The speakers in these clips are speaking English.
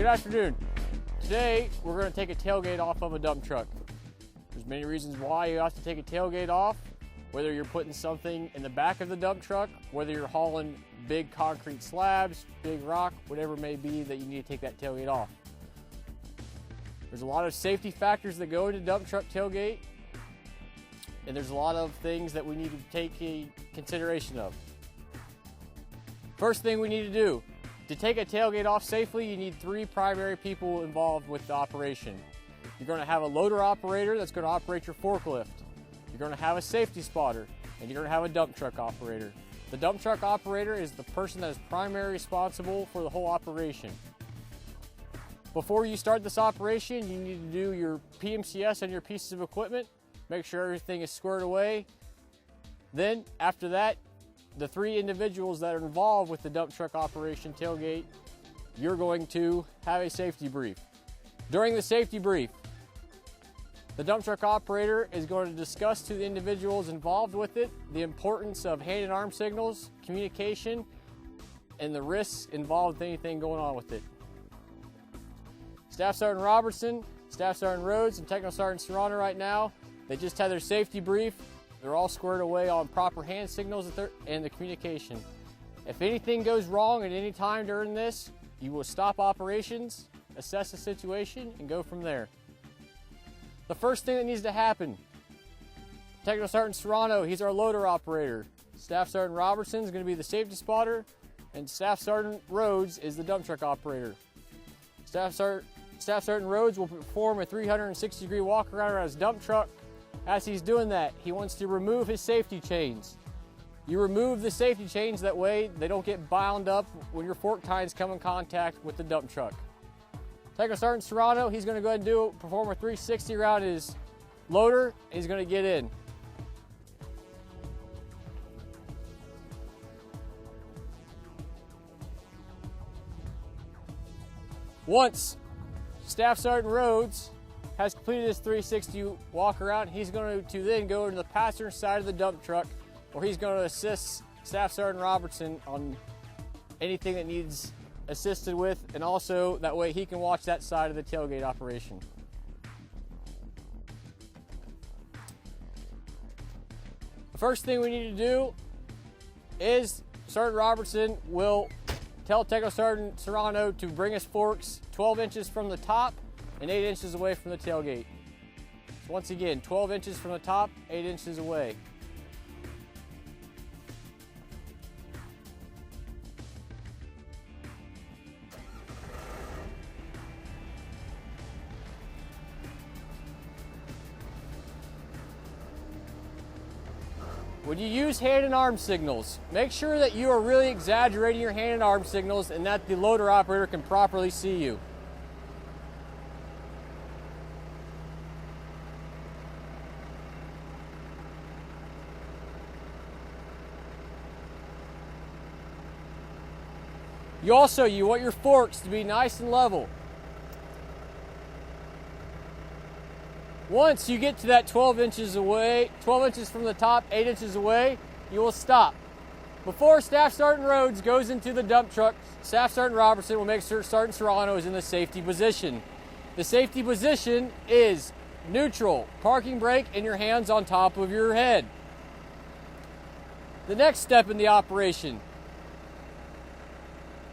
Good afternoon. Today we're going to take a tailgate off of a dump truck. There's many reasons why you have to take a tailgate off, whether you're putting something in the back of the dump truck, whether you're hauling big concrete slabs, big rock, whatever it may be that you need to take that tailgate off. There's a lot of safety factors that go into dump truck tailgate, and there's a lot of things that we need to take a consideration of. First thing we need to do, to take a tailgate off safely, you need 3 primary people involved with the operation. You're going to have a loader operator that's going to operate your forklift. You're going to have a safety spotter, and you're going to have a dump truck operator. The dump truck operator is the person that is primarily responsible for the whole operation. Before you start this operation, you need to do your PMCS on your pieces of equipment, make sure everything is squared away. Then, after that, the 3 individuals that are involved with the dump truck operation tailgate, you're going to have a safety brief. During the safety brief, the dump truck operator is going to discuss to the individuals involved with it the importance of hand and arm signals, communication, and the risks involved with anything going on with it. Staff Sergeant Robertson, Staff Sergeant Rhodes, and Technical Sergeant Serrano right now, they just had their safety brief. They're all squared away on proper hand signals and the communication. If anything goes wrong at any time during this, you will stop operations, assess the situation, and go from there. The first thing that needs to happen, Technical Sergeant Serrano, he's our loader operator. Staff Sergeant Robertson is going to be the safety spotter, and Staff Sergeant Rhodes is the dump truck operator. Staff Sergeant Rhodes will perform a 360-degree walk around his dump truck. As he's doing that, he wants to remove his safety chains. You remove the safety chains, that way they don't get bound up when your fork tines come in contact with the dump truck. Technical Sergeant Serrano, he's going to go ahead and perform a 360 around his loader. He's going to get in. Once Staff Sergeant Rhodes has completed his 360 walk around, he's going to then go to the passenger side of the dump truck, where he's going to assist Staff Sergeant Robertson on anything that needs assisted with, and also that way he can watch that side of the tailgate operation. The first thing we need to do is Sergeant Robertson will tell Technical Sergeant Serrano to bring his forks 12 inches from the top and 8 inches away from the tailgate. So once again, 12 inches from the top, 8 inches away. When you use hand and arm signals, make sure that you are really exaggerating your hand and arm signals and that the loader operator can properly see you. You want your forks to be nice and level. Once you get to that 12 inches away, 12 inches from the top, 8 inches away, you will stop. Before Staff Sergeant Rhodes goes into the dump truck, Staff Sergeant Robertson will make sure Sergeant Serrano is in the safety position. The safety position is neutral, parking brake, and your hands on top of your head. The next step in the operation,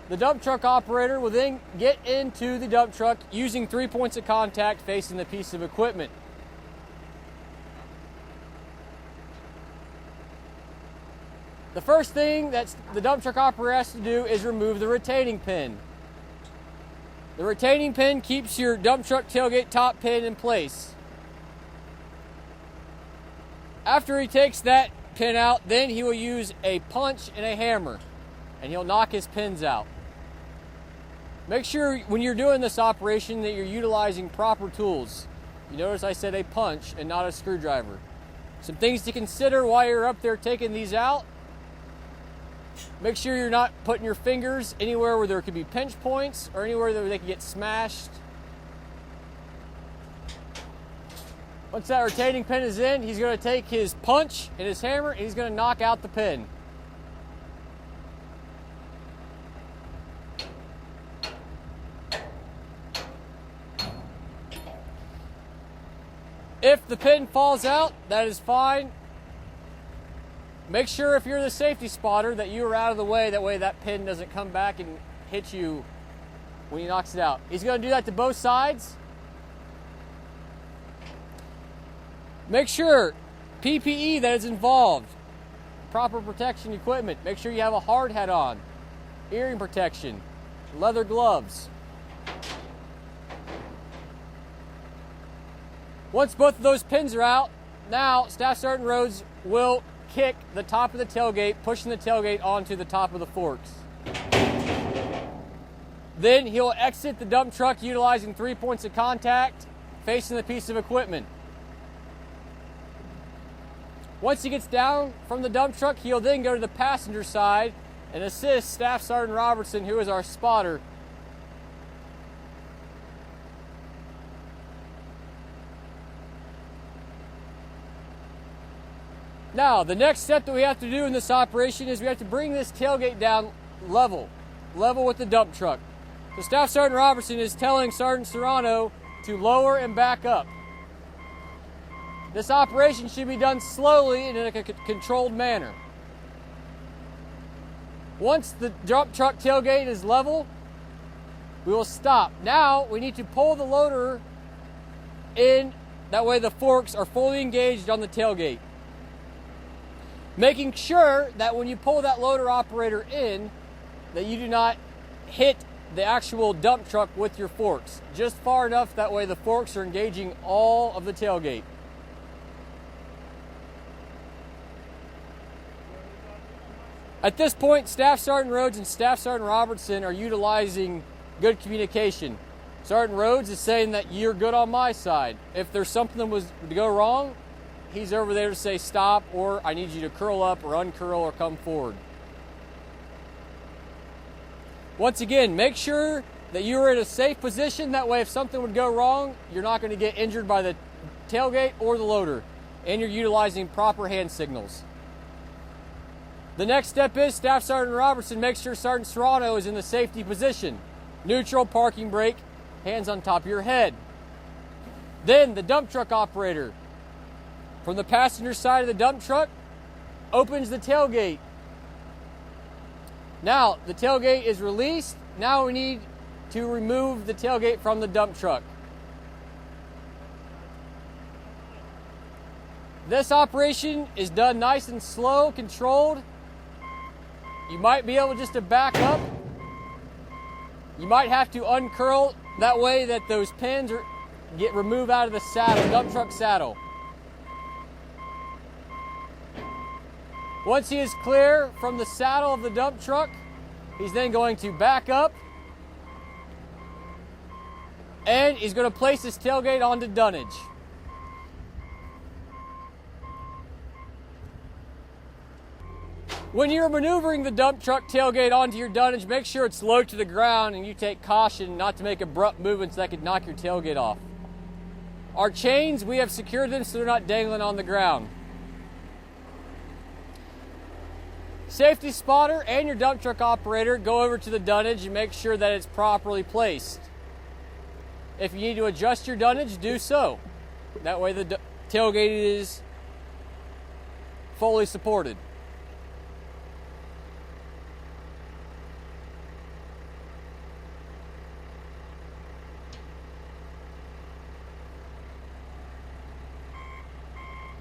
the dump truck operator will then get into the dump truck using 3 points of contact facing the piece of equipment. The first thing that the dump truck operator has to do is remove the retaining pin. The retaining pin keeps your dump truck tailgate top pin in place. After he takes that pin out, then he will use a punch and a hammer, and he'll knock his pins out. Make sure when you're doing this operation that you're utilizing proper tools. You notice I said a punch and not a screwdriver. Some things to consider while you're up there taking these out. Make sure you're not putting your fingers anywhere where there could be pinch points or anywhere that they can get smashed. Once that retaining pin is in, he's going to take his punch and his hammer and he's going to knock out the pin. If the pin falls out, that is fine. Make sure if you're the safety spotter that you are out of the way. That way that pin doesn't come back and hit you when he knocks it out. He's going to do that to both sides. Make sure PPE that is involved, proper protection equipment. Make sure you have a hard hat on, earring protection, leather gloves. Once both of those pins are out, now Staff Sergeant Rhodes will kick the top of the tailgate, pushing the tailgate onto the top of the forks. Then he'll exit the dump truck utilizing 3 points of contact facing the piece of equipment. Once he gets down from the dump truck, he'll then go to the passenger side and assist Staff Sergeant Robertson, who is our spotter. Now, the next step that we have to do in this operation is we have to bring this tailgate down level with the dump truck. So Staff Sergeant Robertson is telling Sergeant Serrano to lower and back up. This operation should be done slowly and in a controlled manner. Once the dump truck tailgate is level, we will stop. Now we need to pull the loader in, that way the forks are fully engaged on the tailgate. Making sure that when you pull that loader operator in, that you do not hit the actual dump truck with your forks. Just far enough, that way the forks are engaging all of the tailgate. At this point, Staff Sergeant Rhodes and Staff Sergeant Robertson are utilizing good communication. Sergeant Rhodes is saying that you're good on my side. If there's something that was to go wrong, he's over there to say stop, or I need you to curl up or uncurl or come forward. Once again, make sure that you're in a safe position. That way if something would go wrong, you're not going to get injured by the tailgate or the loader, and you're utilizing proper hand signals. The next step is Staff Sergeant Robertson makes sure Sergeant Serrano is in the safety position. Neutral, parking brake, hands on top of your head. Then the dump truck operator, from the passenger side of the dump truck, opens the tailgate. Now, the tailgate is released. Now we need to remove the tailgate from the dump truck. This operation is done nice and slow, controlled. You might be able just to back up. You might have to uncurl, that way that those pins get removed out of the saddle, dump truck saddle. Once he is clear from the saddle of the dump truck, he's then going to back up and he's going to place his tailgate onto dunnage. When you're maneuvering the dump truck tailgate onto your dunnage, make sure it's low to the ground and you take caution not to make abrupt movements that could knock your tailgate off. Our chains, we have secured them so they're not dangling on the ground. Safety spotter and your dump truck operator go over to the dunnage and make sure that it's properly placed. If you need to adjust your dunnage, do so. That way the tailgate is fully supported.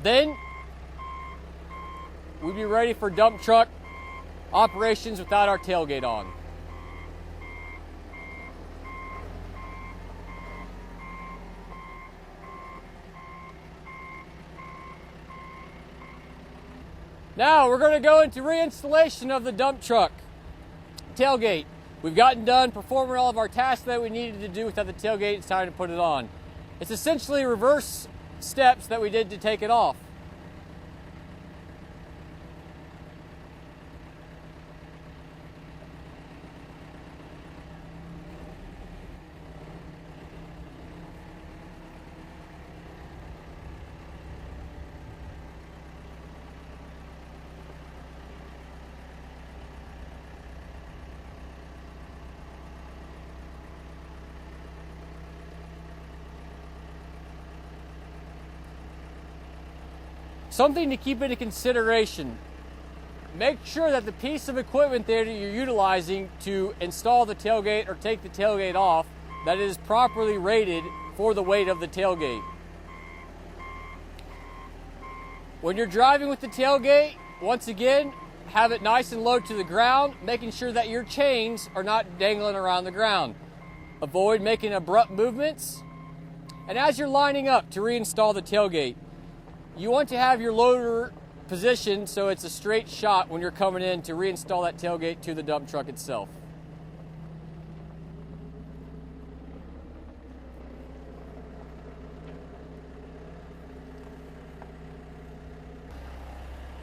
Then we'd be ready for dump truck operations without our tailgate on. Now we're going to go into reinstallation of the dump truck tailgate. We've gotten done performing all of our tasks that we needed to do without the tailgate. It's time to put it on. It's essentially reverse steps that we did to take it off. Something to keep into consideration. Make sure that the piece of equipment that you're utilizing to install the tailgate or take the tailgate off, that it is properly rated for the weight of the tailgate. When you're driving with the tailgate, once again, have it nice and low to the ground, making sure that your chains are not dangling around the ground. Avoid making abrupt movements. And as you're lining up to reinstall the tailgate, you want to have your loader positioned so it's a straight shot when you're coming in to reinstall that tailgate to the dump truck itself.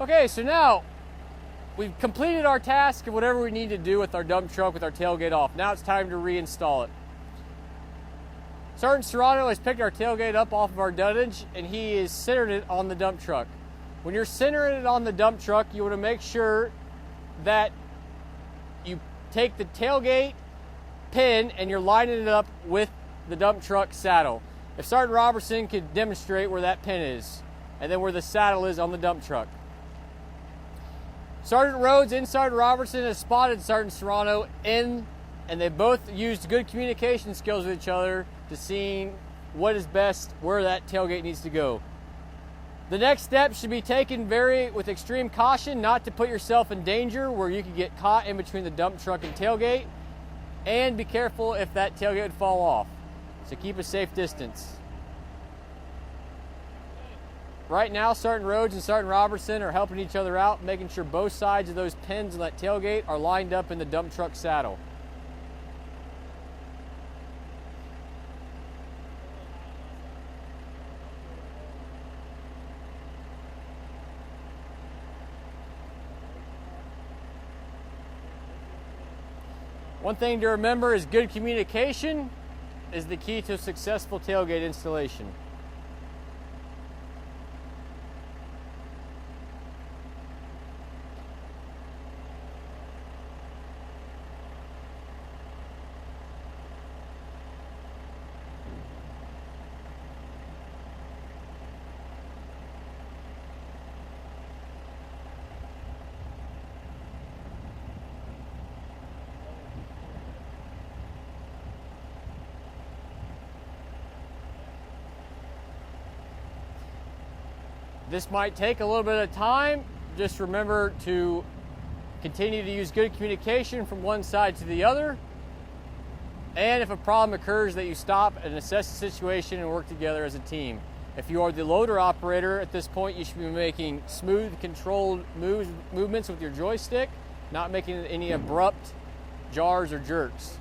Okay, so now we've completed our task of whatever we need to do with our dump truck with our tailgate off. Now it's time to reinstall it. Sergeant Serrano has picked our tailgate up off of our dunnage and he is centered it on the dump truck. When you're centering it on the dump truck, you want to make sure that you take the tailgate pin and you're lining it up with the dump truck saddle. If Sergeant Robertson could demonstrate where that pin is and then where the saddle is on the dump truck. Sergeant Rhodes and Sergeant Robertson has spotted Sergeant Serrano in, and they both used good communication skills with each other to seeing what is best, where that tailgate needs to go. The next step should be taken with extreme caution, not to put yourself in danger where you could get caught in between the dump truck and tailgate, and be careful if that tailgate would fall off. So keep a safe distance. Right now, Sergeant Rhodes and Sergeant Robertson are helping each other out, making sure both sides of those pins on that tailgate are lined up in the dump truck saddle. One thing to remember is good communication is the key to a successful tailgate installation. This might take a little bit of time. Just remember to continue to use good communication from one side to the other. And if a problem occurs, that you stop and assess the situation and work together as a team. If you are the loader operator at this point, you should be making smooth, controlled movements with your joystick, not making any abrupt jars or jerks.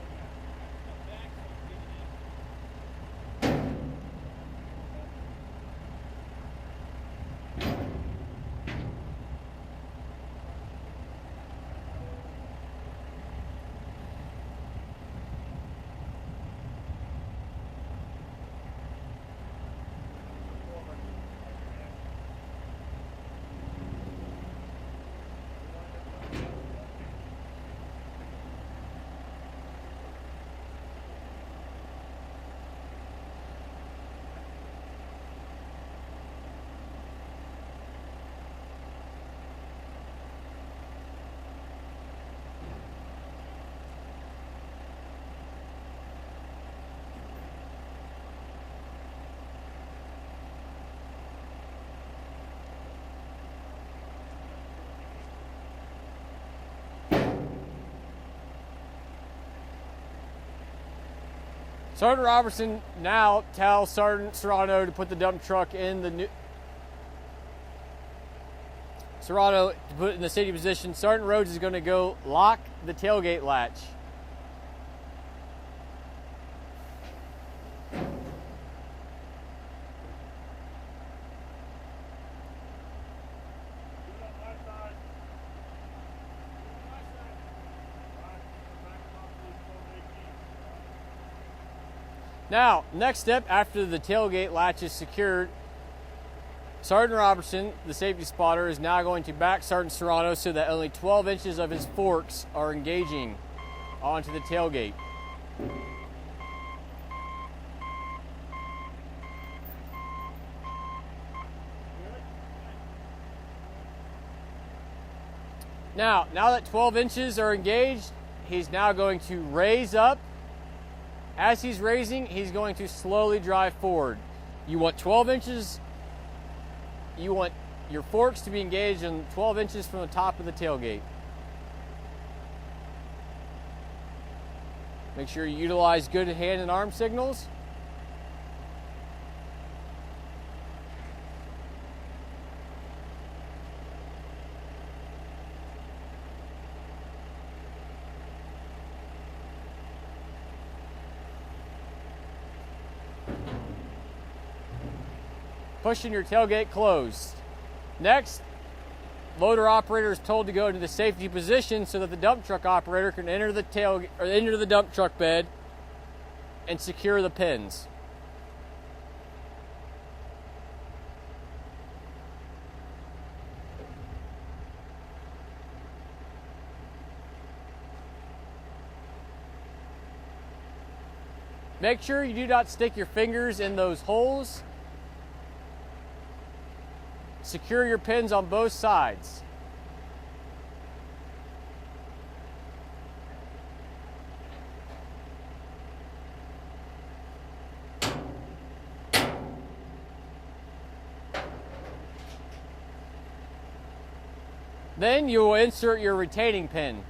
Sergeant Robertson now tells Sergeant Serrano to put the dump truck in the new... Serrano to put it in the safety position. Sergeant Rhodes is going to go lock the tailgate latch. Now, next step after the tailgate latch is secured, Sergeant Robertson, the safety spotter, is now going to back Sergeant Serrano so that only 12 inches of his forks are engaging onto the tailgate. Now that 12 inches are engaged, he's now going to raise up. As he's raising, he's going to slowly drive forward. You want 12 inches, you want your forks to be engaged in 12 inches from the top of the tailgate. Make sure you utilize good hand and arm signals. Pushing your tailgate closed. Next, loader operator is told to go into the safety position so that the dump truck operator can enter the the dump truck bed and secure the pins. Make sure you do not stick your fingers in those holes. Secure your pins on both sides. Then you will insert your retaining pin.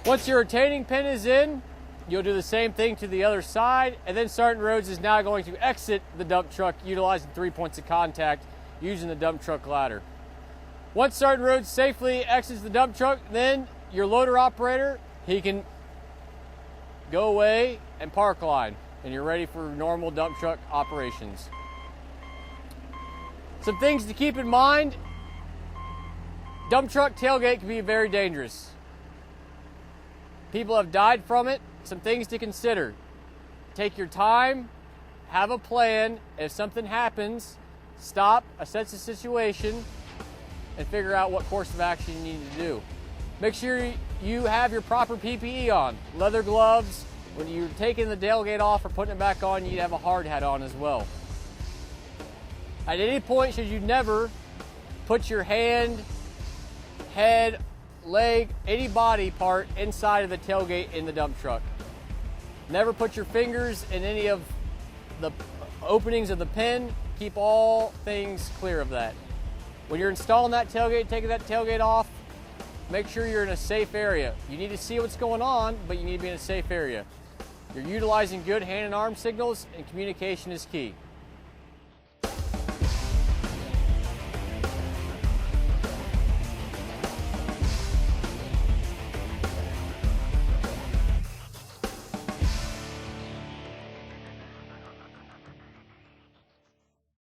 Once your retaining pin is in, you'll do the same thing to the other side, and then Sergeant Rhodes is now going to exit the dump truck utilizing 3 points of contact using the dump truck ladder. Once Sergeant Rhodes safely exits the dump truck, then your loader operator, he can go away and park line, and you're ready for normal dump truck operations. Some things to keep in mind: dump truck tailgate can be very dangerous. People have died from it. Some things to consider: take your time, have a plan. If something happens, stop, assess the situation, and figure out what course of action you need to do. Make sure you have your proper PPE on. Leather gloves. When you're taking the tailgate off or putting it back on, you need to have a hard hat on as well. At any point should you never put your hand, head, leg, any body part inside of the tailgate in the dump truck. Never put your fingers in any of the openings of the pin. Keep all things clear of that. When you're installing that tailgate, taking that tailgate off, make sure you're in a safe area. You need to see what's going on, but you need to be in a safe area. You're utilizing good hand and arm signals, and communication is key.